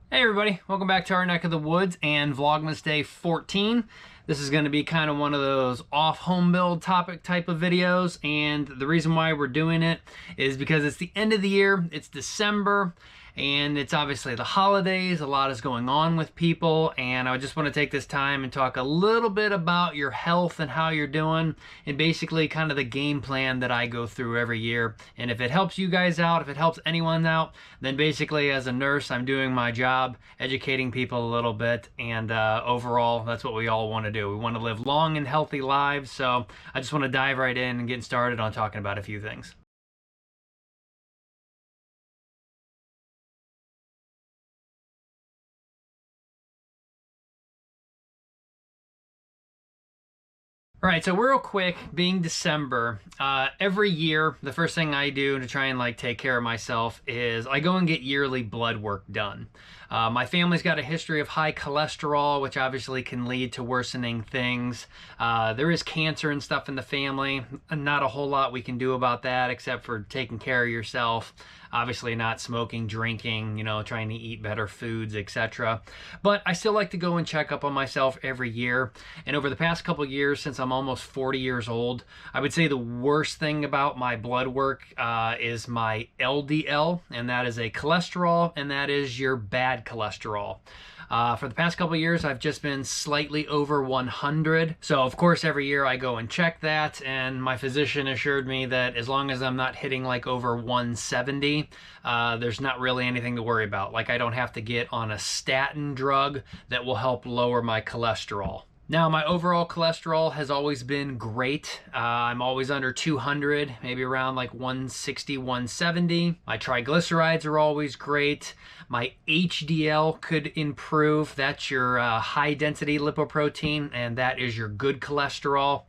Hey everybody, welcome back to our Neck of the Woods and Vlogmas Day 14. This is going to be kind of one of those off home build topic type of videos, and the reason why we're doing it is because it's the end of the year, it's December, and it's obviously the holidays. A lot is going on with people, and I just want to take this time and talk a little bit about your health and how you're doing, and basically kind of the game plan that I go through every year. And if it helps you guys out, if it helps anyone out, then basically as a nurse, I'm doing my job, educating people a little bit, and overall, that's what we all want to do. We want to live long and healthy lives, so I just want to dive right in and get started on talking about a few things. All right, so real quick, being December, every year, the first thing I do to try and take care of myself is I go and get yearly blood work done. My family's got a history of high cholesterol, which obviously can lead to worsening things. There is cancer and stuff in the family. Not a whole lot we can do about that except for taking care of yourself. Obviously not smoking, drinking, trying to eat better foods, etc. But I still like to go and check up on myself every year. And over the past couple years, since I'm almost 40 years old, I would say the worst thing about my blood work is my LDL, and that is a cholesterol, and that is your bad cholesterol. For the past couple of years, I've just been slightly over 100. So of course, every year I go and check that, and my physician assured me that as long as I'm not hitting over 170, there's not really anything to worry about. I don't have to get on a statin drug that will help lower my cholesterol. Now, my overall cholesterol has always been great. I'm always under 200, maybe around 160, 170. My triglycerides are always great. My HDL could improve. That's your high density lipoprotein, and that is your good cholesterol.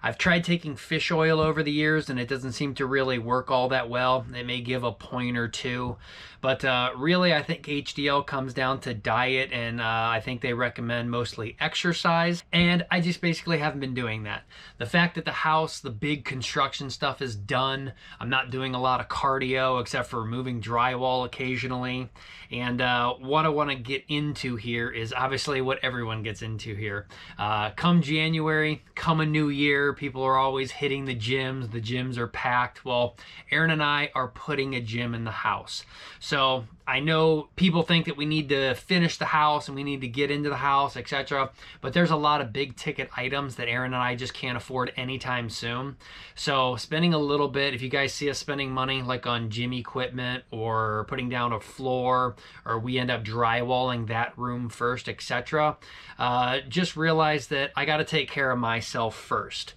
I've tried taking fish oil over the years, and it doesn't seem to really work all that well. It may give a point or two. But really, I think HDL comes down to diet, and I think they recommend mostly exercise. And I just basically haven't been doing that. The fact that the house, the big construction stuff is done, I'm not doing a lot of cardio except for moving drywall occasionally. And what I want to get into here is obviously what everyone gets into here. Come January, come a new year, people are always hitting the gyms. The gyms are packed. Well, Aaron and I are putting a gym in the house. So I know people think that we need to finish the house and we need to get into the house, etc. But there's a lot of big ticket items that Aaron and I just can't afford anytime soon. So spending a little bit, if you guys see us spending money on gym equipment or putting down a floor, or we end up drywalling that room first, etc., just realize that I got to take care of myself first.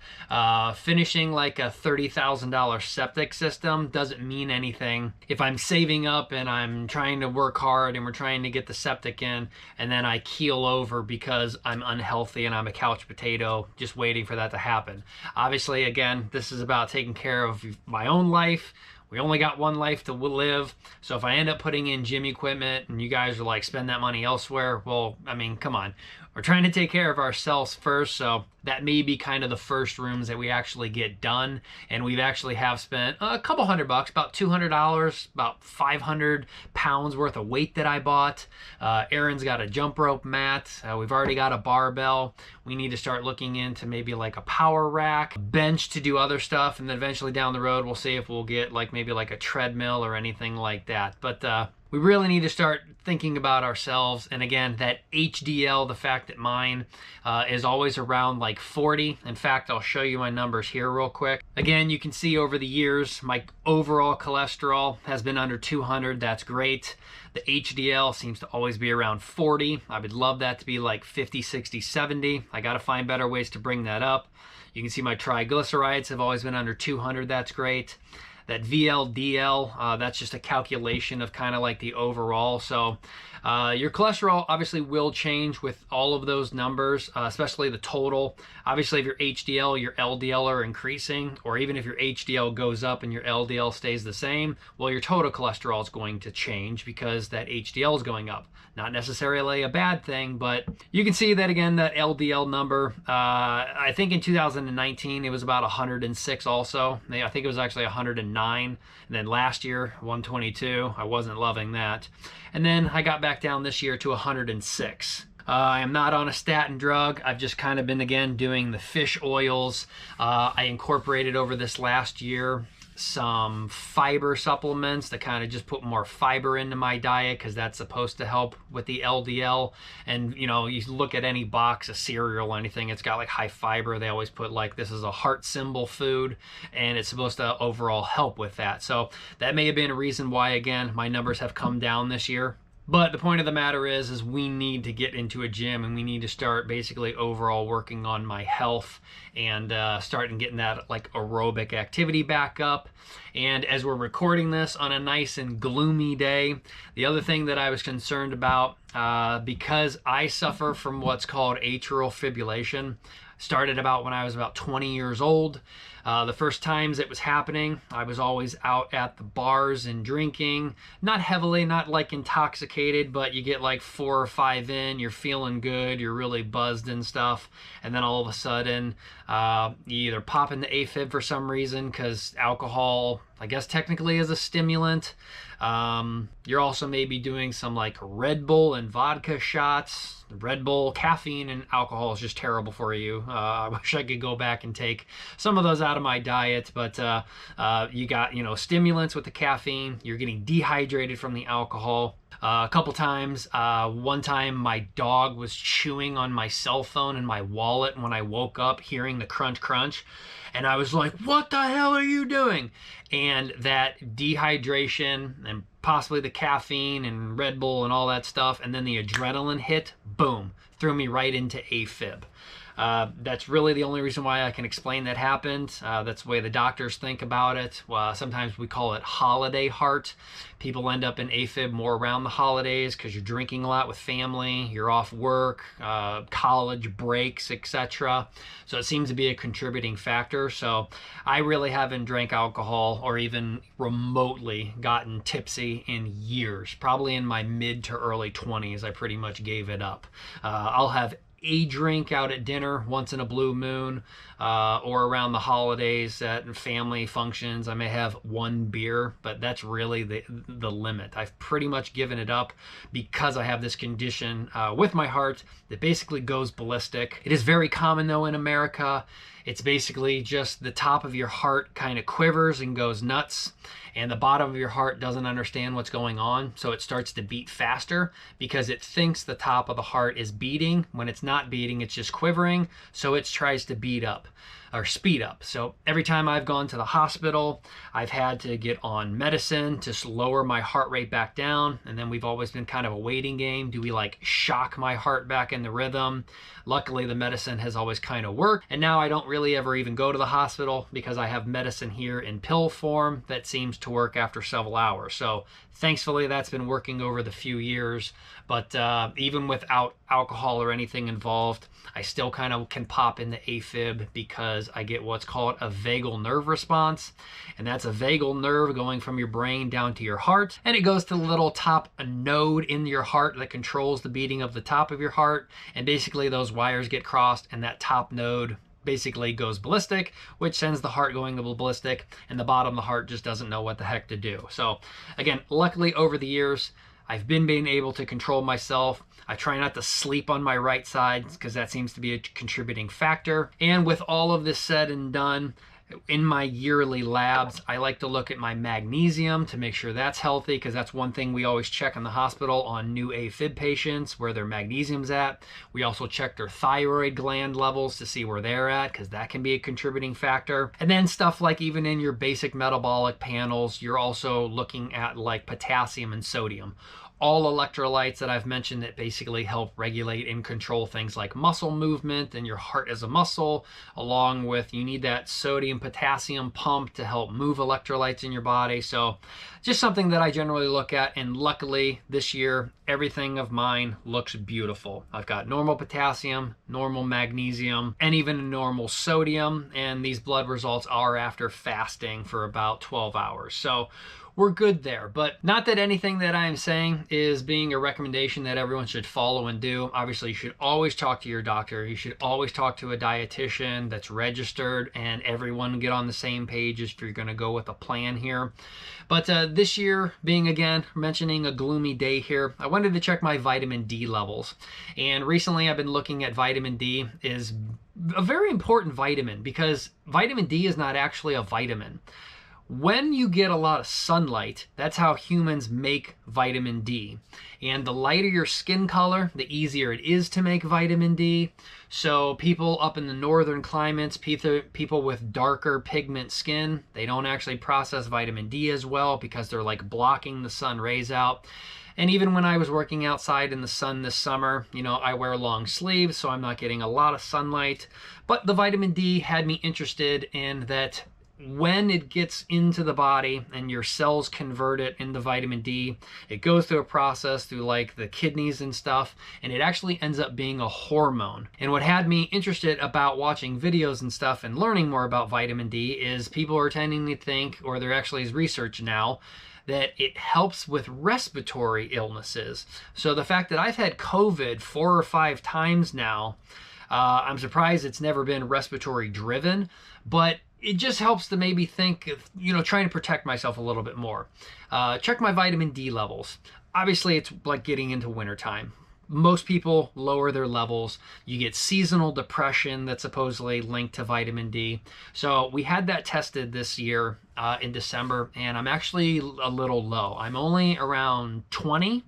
Finishing a $30,000 septic system doesn't mean anything if I'm saving up and I'm trying to work hard and we're trying to get the septic in, and then I keel over because I'm unhealthy and I'm a couch potato just waiting for that to happen. Obviously, again, this is about taking care of my own life. We only got one life to live, so if I end up putting in gym equipment and you guys are spend that money elsewhere, well, I mean, come on. We're trying to take care of ourselves first, so that may be kind of the first rooms that we actually get done. And we've actually have spent a couple $100, about $200, about 500 pounds worth of weight that I bought. Aaron's got a jump rope mat. We've already got a barbell. We need to start looking into maybe a power rack, a bench to do other stuff, and then eventually down the road we'll see if we'll get maybe a treadmill or anything like that. But we really need to start thinking about ourselves. And again, that HDL, the fact that mine is always around 40. In fact, I'll show you my numbers here real quick. Again, you can see over the years, my overall cholesterol has been under 200. That's great. The HDL seems to always be around 40. I would love that to be 50, 60, 70. I got to find better ways to bring that up. You can see my triglycerides have always been under 200. That's great. That VLDL, that's just a calculation of kind of the overall. So your cholesterol obviously will change with all of those numbers, especially the total. Obviously, if your HDL, your LDL are increasing, or even if your HDL goes up and your LDL stays the same, well, your total cholesterol is going to change because that HDL is going up. Not necessarily a bad thing, but you can see that again, that LDL number, I think in 2019, it was about 106 also. I think it was actually 109 109. And then last year, 122. I wasn't loving that. And then I got back down this year to 106. I am not on a statin drug. I've just kind of been, again, doing the fish oils. I incorporated over this last year some fiber supplements to kind of just put more fiber into my diet, because that's supposed to help with the LDL. And you know, you look at any box of cereal or anything, it's got like high fiber. They always put like, this is a heart symbol food, and it's supposed to overall help with that. So that may have been a reason why, again, my numbers have come down this year. But the point of the matter is we need to get into a gym, and we need to start basically overall working on my health and starting getting that like aerobic activity back up. And as we're recording this on a nice and gloomy day, the other thing that I was concerned about, because I suffer from what's called atrial fibrillation, started about when I was about 20 years old. The first times it was happening, I was always out at the bars and drinking. Not heavily, not like intoxicated, but you get like 4 or 5 in, you're feeling good, you're really buzzed and stuff. And then all of a sudden, you either pop into AFib for some reason, because alcohol, I guess technically is a stimulant. You're also maybe doing some like Red Bull and vodka shots. Red Bull, caffeine and alcohol is just terrible for you. I wish I could go back and take some of those out of my diet, but you got, you know, stimulants with the caffeine. You're getting dehydrated from the alcohol. A couple times, one time my dog was chewing on my cell phone and my wallet, and when I woke up hearing the crunch crunch, and I was like, what the hell are you doing? And that dehydration and possibly the caffeine and Red Bull and all that stuff, and then the adrenaline hit, boom, threw me right into AFib. That's really the only reason why I can explain that happened. That's the way the doctors think about it. Sometimes we call it holiday heart. People end up in AFib more around the holidays because you're drinking a lot with family, you're off work, college breaks, etc. So it seems to be a contributing factor. So I really haven't drank alcohol or even remotely gotten tipsy in years. Probably in my mid to early 20s, I pretty much gave it up. I'll have a drink out at dinner once in a blue moon, or around the holidays at family functions. I may have 1 beer, but that's really the limit. I've pretty much given it up because I have this condition with my heart that basically goes ballistic. It is very common though in America. It's basically just the top of your heart kind of quivers and goes nuts, and the bottom of your heart doesn't understand what's going on, so it starts to beat faster because it thinks the top of the heart is beating. When it's not beating, it's just quivering, so it tries to beat up or speed up. So every time I've gone to the hospital, I've had to get on medicine to lower my heart rate back down, and then we've always been kind of a waiting game. Do we like shock my heart back in the rhythm? Luckily, the medicine has always kind of worked, and now I don't really ever even go to the hospital because I have medicine here in pill form that seems to work after several hours. So thankfully, that's been working over the few years. But even without alcohol or anything involved, I still kind of can pop into AFib because I get what's called a vagal nerve response. And that's a vagal nerve going from your brain down to your heart. And it goes to the little top node in your heart that controls the beating of the top of your heart. And basically those wires get crossed, and that top node basically goes ballistic, which sends the heart going ballistic, and the bottom of the heart just doesn't know what the heck to do. So again, luckily over the years, I've been being able to control myself. I try not to sleep on my right side because that seems to be a contributing factor. And with all of this said and done, in my yearly labs, I like to look at my magnesium to make sure that's healthy, because that's one thing we always check in the hospital on new AFib patients, where their magnesium's at. We also check their thyroid gland levels to see where they're at, because that can be a contributing factor. And then stuff like even in your basic metabolic panels, you're also looking at like potassium and sodium. All electrolytes that I've mentioned that basically help regulate and control things like muscle movement and your heart as a muscle, along with you need that sodium potassium pump to help move electrolytes in your body. So just something that I generally look at, and luckily this year everything of mine looks beautiful. I've got normal potassium, normal magnesium, and even normal sodium, and these blood results are after fasting for about 12 hours. So we're good there. But not that anything that I'm saying is being a recommendation that everyone should follow and do. Obviously, you should always talk to your doctor. You should always talk to a dietitian that's registered, and everyone get on the same page if you're going to go with a plan here. But this year, being again mentioning a gloomy day here, I wanted to check my vitamin D levels. And recently I've been looking at vitamin D. Is a very important vitamin because vitamin D is not actually a vitamin. When you get a lot of sunlight, that's how humans make vitamin D. And the lighter your skin color, the easier it is to make vitamin D. So people up in the northern climates, people with darker pigment skin, they don't actually process vitamin D as well because they're like blocking the sun rays out. And even when I was working outside in the sun this summer, you know, I wear long sleeves, so I'm not getting a lot of sunlight. But the vitamin D had me interested in that when it gets into the body and your cells convert it into vitamin D, it goes through a process through like the kidneys and stuff, and it actually ends up being a hormone. And what had me interested about watching videos and stuff and learning more about vitamin D is people are tending to think, or there actually is research now, that it helps with respiratory illnesses. So the fact that I've had COVID 4 or 5 times now, I'm surprised it's never been respiratory driven, but it just helps to maybe think of, you know, trying to protect myself a little bit more. Check my vitamin D levels. Obviously, it's like getting into wintertime. Most people lower their levels. You get seasonal depression that's supposedly linked to vitamin D. So we had that tested this year in December, and I'm actually a little low. I'm only around 20.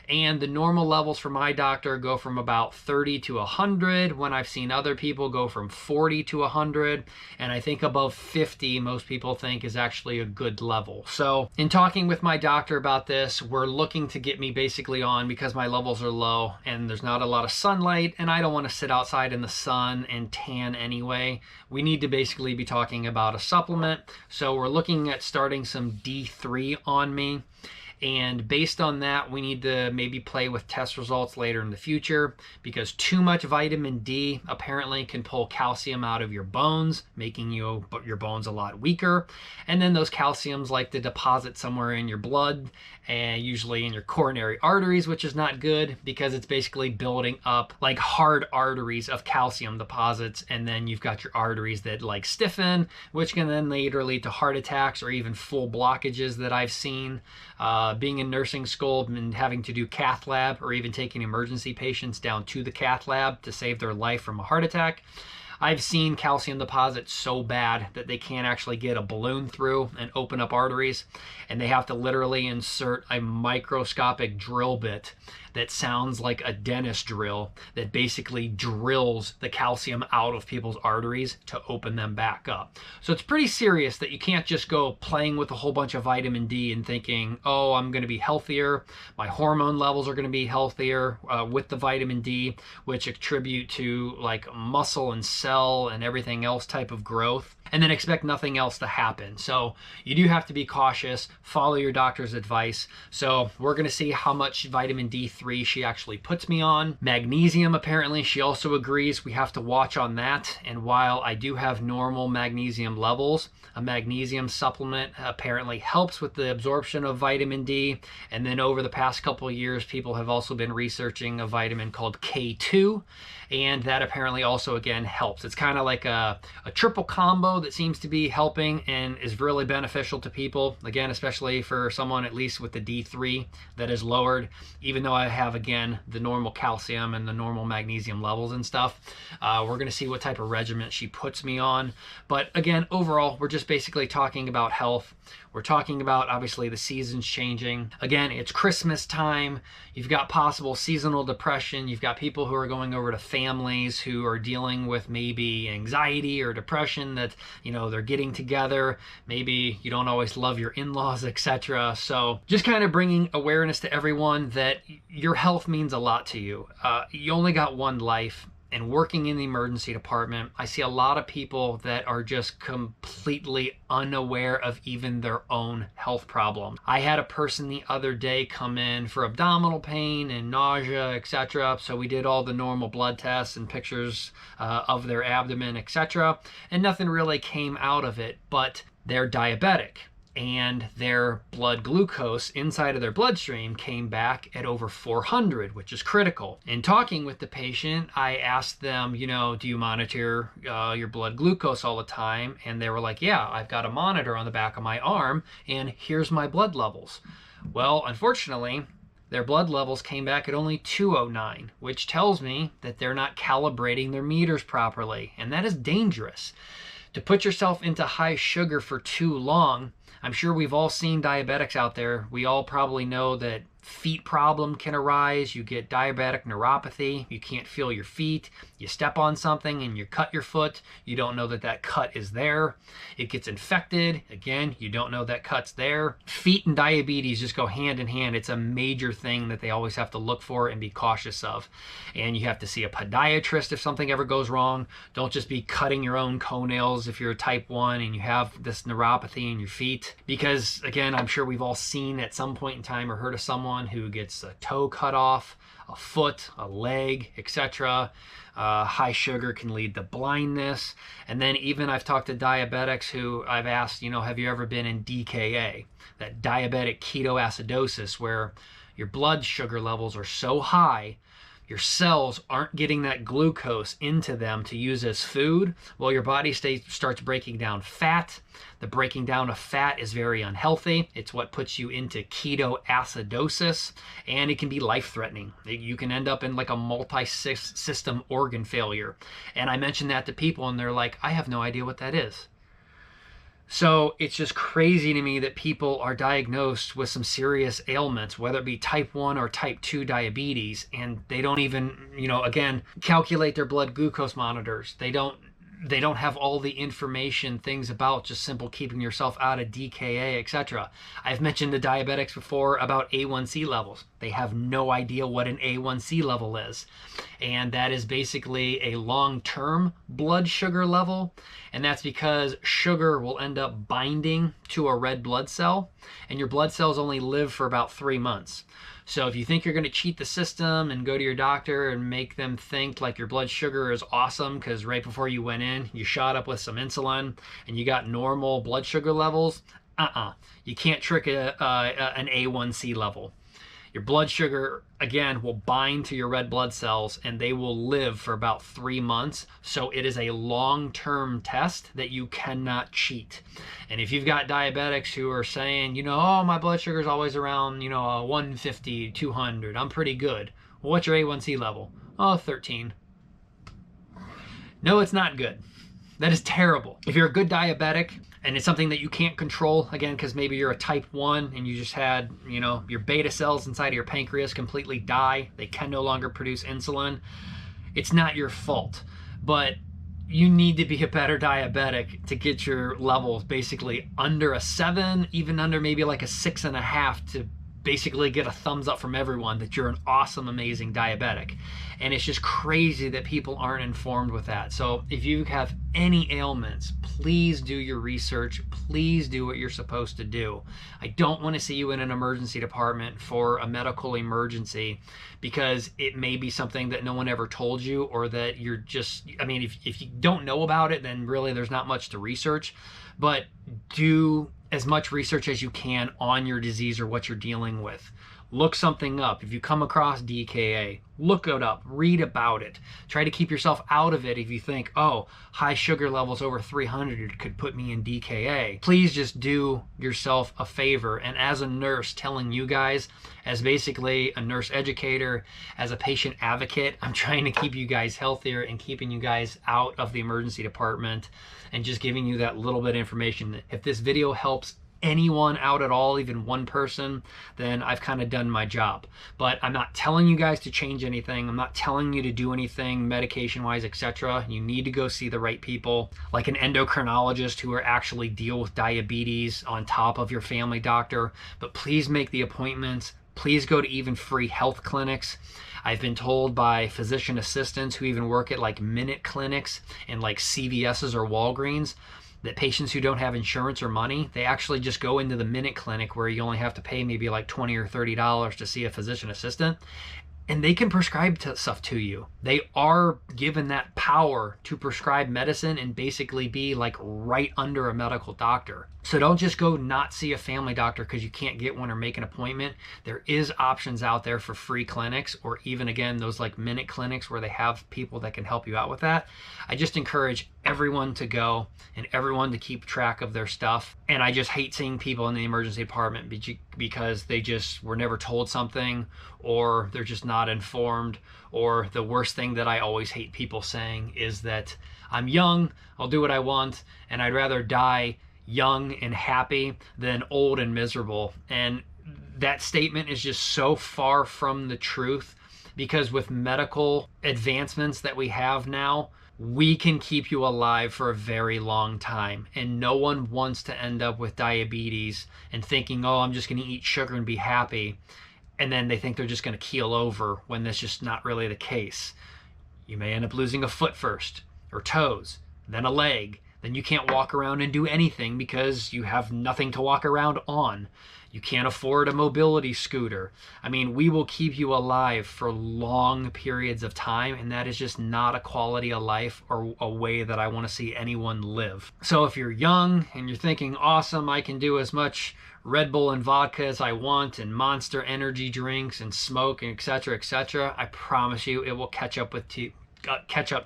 And the normal levels for my doctor go from about 30 to 100, when I've seen other people go from 40 to 100. And I think above 50, most people think is actually a good level. So in talking with my doctor about this, we're looking to get me basically on, because my levels are low and there's not a lot of sunlight and I don't want to sit outside in the sun and tan anyway. We need to basically be talking about a supplement. So we're looking at starting some D3 on me. And based on that, we need to maybe play with test results later in the future, because too much vitamin D apparently can pull calcium out of your bones, making your bones a lot weaker. And then those calciums like to deposit somewhere in your blood, and usually in your coronary arteries, which is not good because it's basically building up like hard arteries of calcium deposits. And then you've got your arteries that like stiffen, which can then later lead to heart attacks or even full blockages that I've seen. Being in nursing school and having to do cath lab, or even taking emergency patients down to the cath lab to save their life from a heart attack, I've seen calcium deposits so bad that they can't actually get a balloon through and open up arteries, and they have to literally insert a microscopic drill bit that sounds like a dentist drill that basically drills the calcium out of people's arteries to open them back up. So it's pretty serious that you can't just go playing with a whole bunch of vitamin D and thinking, oh, I'm going to be healthier, my hormone levels are going to be healthier with the vitamin D, which attribute to like muscle and cell and everything else type of growth, and then expect nothing else to happen. So you do have to be cautious, follow your doctor's advice. So we're going to see how much vitamin D3 she actually puts me on. Magnesium, apparently she also agrees we have to watch on that. And while I do have normal magnesium levels, a magnesium supplement apparently helps with the absorption of vitamin D. And then over the past couple of years, people have also been researching a vitamin called K2, and that apparently also again helps. It's kind of like a triple combo that seems to be helping and is really beneficial to people, again, especially for someone at least with the D3 that is lowered, even though I have again the normal calcium and the normal magnesium levels and stuff. We're going to see what type of regimen she puts me on, but again, overall we're just basically talking about health. We're talking about obviously the seasons changing. Again, it's Christmas time. You've got possible seasonal depression. You've got people who are going over to families who are dealing with maybe anxiety or depression, that, you know, they're getting together. Maybe you don't always love your in-laws, etc. So just kind of bringing awareness to everyone that your health means a lot to you. You only got one life. And working in the emergency department, I see a lot of people that are just completely unaware of even their own health problems. I had a person the other day come in for abdominal pain and nausea, etc. So we did all the normal blood tests and pictures of their abdomen, etc. And nothing really came out of it, but they're diabetic. and their blood glucose inside of their bloodstream came back at over 400, which is critical. In talking with the patient, I asked them, you know, do you monitor your blood glucose all the time? And they were like, yeah, I've got a monitor on the back of my arm, and here's my blood levels. Well, unfortunately, their blood levels came back at only 209, which tells me that they're not calibrating their meters properly, and that is dangerous. To put yourself into high sugar for too long, I'm sure we've all seen diabetics out there. We all probably know that feet problem can arise. You get diabetic neuropathy. You can't feel your feet. You step on something and you cut your foot. You don't know that that cut is there. It gets infected. Again, you don't know that cut's there. Feet and diabetes just go hand in hand. It's a major thing that they always have to look for and be cautious of. And you have to see a podiatrist if something ever goes wrong. Don't just be cutting your own toenails if you're a type 1 and you have this neuropathy in your feet. Because again, I'm sure we've all seen at some point in time or heard of someone who gets a toe cut off, a foot, a leg, etc. High sugar can lead to blindness. And then even I've talked to diabetics who I've asked, you know, have you ever been in DKA, that diabetic ketoacidosis, where your blood sugar levels are so high, your cells aren't getting that glucose into them to use as food. Well, your body starts breaking down fat. The breaking down of fat is very unhealthy. It's what puts you into ketoacidosis, and it can be life-threatening. You can end up in like a multi-system organ failure. And I mentioned that to people, and they're like, I have no idea what that is. So it's just crazy to me that people are diagnosed with some serious ailments, whether it be type 1 or type 2 diabetes, and they don't even, you know, again, calculate their blood glucose monitors. They don't have all the information, things about just simple keeping yourself out of DKA, etc. I've mentioned to diabetics before about A1C levels. They have no idea what an A1C level is. And that is basically a long-term blood sugar level. And that's because sugar will end up binding to a red blood cell, and your blood cells only live for about 3 months. So if you think you're going to cheat the system and go to your doctor and make them think like your blood sugar is awesome because right before you went in, you shot up with some insulin and you got normal blood sugar levels, you can't trick an A1C level. Your blood sugar, again, will bind to your red blood cells and they will live for about 3 months. So it is a long-term test that you cannot cheat. And if you've got diabetics who are saying, you know, oh, my blood sugar is always around, you know, 150, 200, I'm pretty good. Well, what's your A1C level? Oh, 13. No, it's not good. That is terrible. If you're a good diabetic, and it's something that you can't control, again, because maybe you're a type 1 and you just had, you know, your beta cells inside of your pancreas completely die. They can no longer produce insulin. It's not your fault. But you need to be a better diabetic to get your levels basically under a 7, even under maybe like a 6.5 to basically get a thumbs up from everyone that you're an awesome, amazing diabetic. And it's just crazy that people aren't informed with that. So if you have any ailments, please do your research. Please do what you're supposed to do. I don't want to see you in an emergency department for a medical emergency because it may be something that no one ever told you, or that you're just, I mean, if you don't know about it, then really there's not much to research. But do as much research as you can on your disease or what you're dealing with. Look something up. If you come across DKA, look it up, read about it. Try to keep yourself out of it if you think, oh, high sugar levels over 300 could put me in DKA. Please just do yourself a favor. And as a nurse telling you guys, as basically a nurse educator, as a patient advocate, I'm trying to keep you guys healthier and keeping you guys out of the emergency department and just giving you that little bit of information. If this video helps anyone out at all, even one person, then I've kind of done my job. But I'm not telling you guys to change anything. I'm not telling you to do anything medication wise, etc. You need to go see the right people, like an endocrinologist who are actually deal with diabetes on top of your family doctor. But please make the appointments. Please go to even free health clinics. I've been told by physician assistants who even work at like minute clinics and like CVS's or Walgreens that patients who don't have insurance or money, they actually just go into the minute clinic where you only have to pay maybe like $20 or $30 to see a physician assistant. and they can prescribe stuff to you. They are given that power to prescribe medicine and basically be like right under a medical doctor. So don't just go not see a family doctor because you can't get one or make an appointment. There is options out there for free clinics, or even again, those like minute clinics where they have people that can help you out with that. I just encourage everyone to go and everyone to keep track of their stuff. And I just hate seeing people in the emergency department because they just were never told something, or they're just not informed. Or the worst thing that I always hate people saying is that I'm young, I'll do what I want, and I'd rather die young and happy than old and miserable. And that statement is just so far from the truth, because with medical advancements that we have now, we can keep you alive for a very long time. And no one wants to end up with diabetes and thinking, oh, I'm just going to eat sugar and be happy. And then they think they're just going to keel over, when that's just not really the case. You may end up losing a foot first, or toes, then a leg. Then you can't walk around and do anything because you have nothing to walk around on. You can't afford a mobility scooter. I mean, we will keep you alive for long periods of time, and that is just not a quality of life or a way that I want to see anyone live. So if you're young and you're thinking, awesome, I can do as much Red Bull and vodka as I want, and Monster energy drinks and smoke, and etc., I promise you it will catch up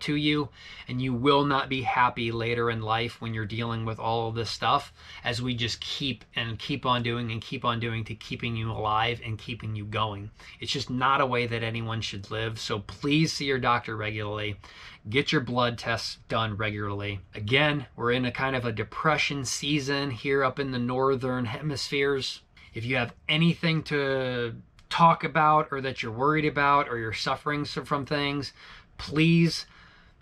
to you, and you will not be happy later in life when you're dealing with all of this stuff, as we just keep on doing to keeping you alive and keeping you going. It's just not a way that anyone should live. So please see your doctor regularly. Get your blood tests done regularly. Again, we're in a kind of a depression season here up in the northern hemispheres. If you have anything to talk about, or that you're worried about, or you're suffering from things, please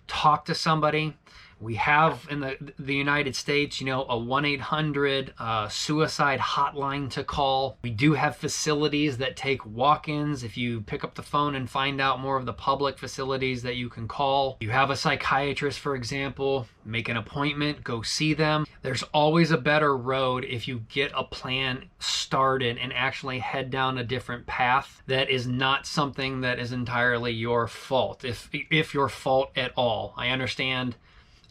talk to somebody. We have in the United States, a 1-800 suicide hotline to call. We do have facilities that take walk-ins. If you pick up the phone and find out more of the public facilities that you can call. You have a psychiatrist, for example, make an appointment, go see them. There's always a better road if you get a plan started and actually head down a different path that is not something that is entirely your fault, if your fault at all. I understand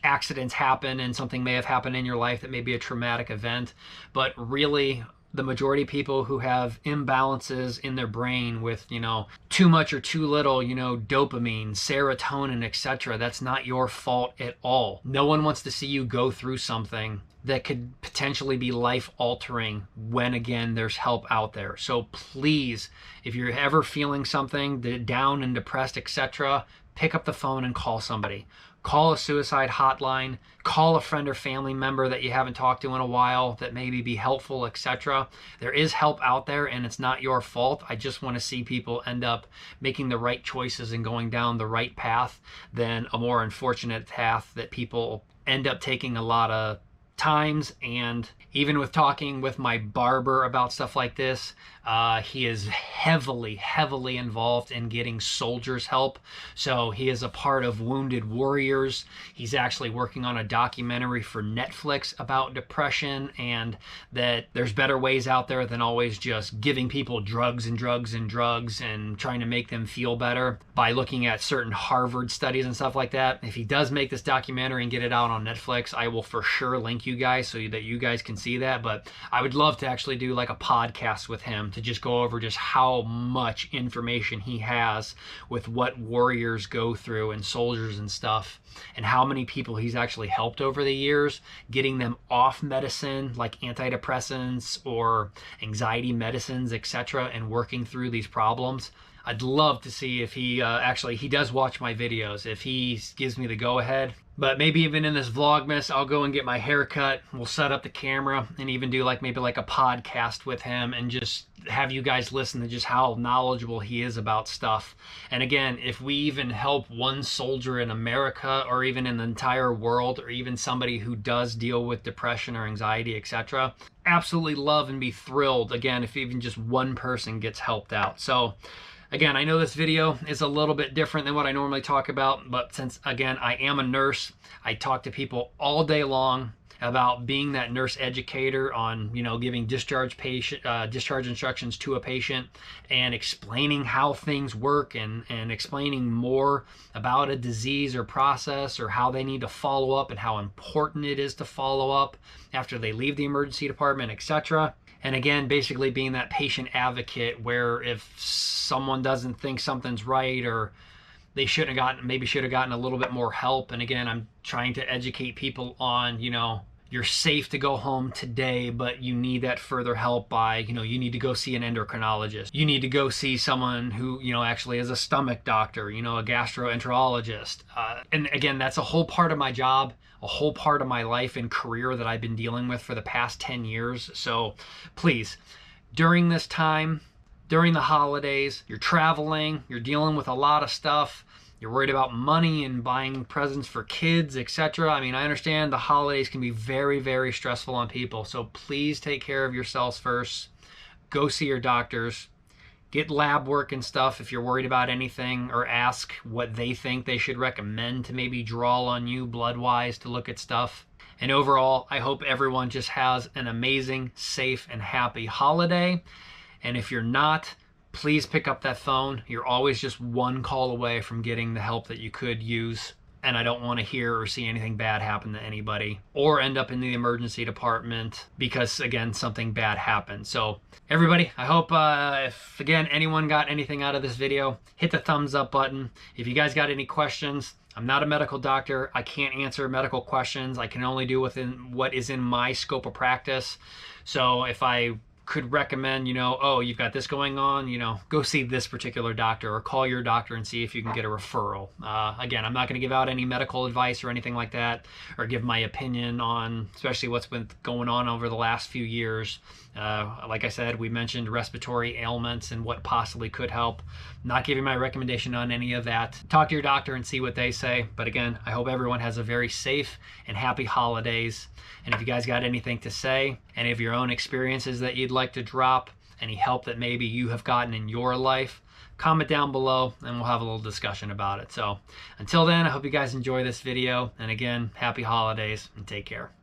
accidents happen and something may have happened in your life that may be a traumatic event, but really the majority of people who have imbalances in their brain with, too much or too little, dopamine, serotonin, etc., that's not your fault at all. No one wants to see you go through something that could potentially be life-altering when, again, there's help out there. So please, if you're ever feeling something down and depressed, etc., pick up the phone and call somebody. Call a suicide hotline, call a friend or family member that you haven't talked to in a while that maybe be helpful, etc. There is help out there, and it's not your fault. I just want to see people end up making the right choices and going down the right path than a more unfortunate path that people end up taking a lot of times. And even with talking with my barber about stuff like this, he is heavily involved in getting soldiers help. So he is a part of Wounded Warriors. He's actually working on a documentary for Netflix about depression, and that there's better ways out there than always just giving people drugs and trying to make them feel better by looking at certain Harvard studies and stuff like that. If he does make this documentary and get it out on Netflix, I will for sure link you guys so that you guys can see that. But I would love to actually do like a podcast with him to just go over just how much information he has with what warriors go through and soldiers and stuff, and how many people he's actually helped over the years, getting them off medicine like antidepressants or anxiety medicines, etc., and working through these problems. I'd love to see if he he does watch my videos, if he gives me the go-ahead. But maybe even in this Vlogmas, I'll go and get my hair cut. We'll set up the camera and even do maybe a podcast with him, and just have you guys listen to just how knowledgeable he is about stuff. And again, if we even help one soldier in America, or even in the entire world, or even somebody who does deal with depression or anxiety, etc., absolutely love and be thrilled, again, if even just one person gets helped out. So again, I know this video is a little bit different than what I normally talk about, but since, again, I am a nurse, I talk to people all day long about being that nurse educator on, giving discharge instructions to a patient and explaining how things work and explaining more about a disease or process or how they need to follow up and how important it is to follow up after they leave the emergency department, etc. And again, basically being that patient advocate where if someone doesn't think something's right or they should have gotten a little bit more help. And again, I'm trying to educate people on, you're safe to go home today, but you need that further help by, you need to go see an endocrinologist. You need to go see someone who, actually is a stomach doctor, a gastroenterologist. And again, that's a whole part of my job, a whole part of my life and career that I've been dealing with for the past 10 years. So please, during this time, during the holidays, you're traveling, you're dealing with a lot of stuff, you're worried about money and buying presents for kids, etc. I mean, I understand the holidays can be very, very stressful on people. So please take care of yourselves first. Go see your doctors. Get lab work and stuff if you're worried about anything, or ask what they think they should recommend to maybe draw on you blood-wise to look at stuff. And overall, I hope everyone just has an amazing, safe, and happy holiday. And if you're not, please pick up that phone. You're always just one call away from getting the help that you could use. And I don't want to hear or see anything bad happen to anybody or end up in the emergency department because, again, something bad happened. So everybody, I hope if, again, anyone got anything out of this video, hit the thumbs up button. If you guys got any questions, I'm not a medical doctor. I can't answer medical questions. I can only do within what is in my scope of practice. So if I could recommend, oh, you've got this going on, go see this particular doctor or call your doctor and see if you can get a referral. Again, I'm not going to give out any medical advice or anything like that, or give my opinion on especially what's been going on over the last few years. Like I said, we mentioned respiratory ailments and what possibly could help. Not giving my recommendation on any of that. Talk to your doctor and see what they say. But again, I hope everyone has a very safe and happy holidays. And if you guys got anything to say, any of your own experiences that you'd like to drop, any help that maybe you have gotten in your life, comment down below and we'll have a little discussion about it. So until then, I hope you guys enjoy this video. And again, happy holidays and take care.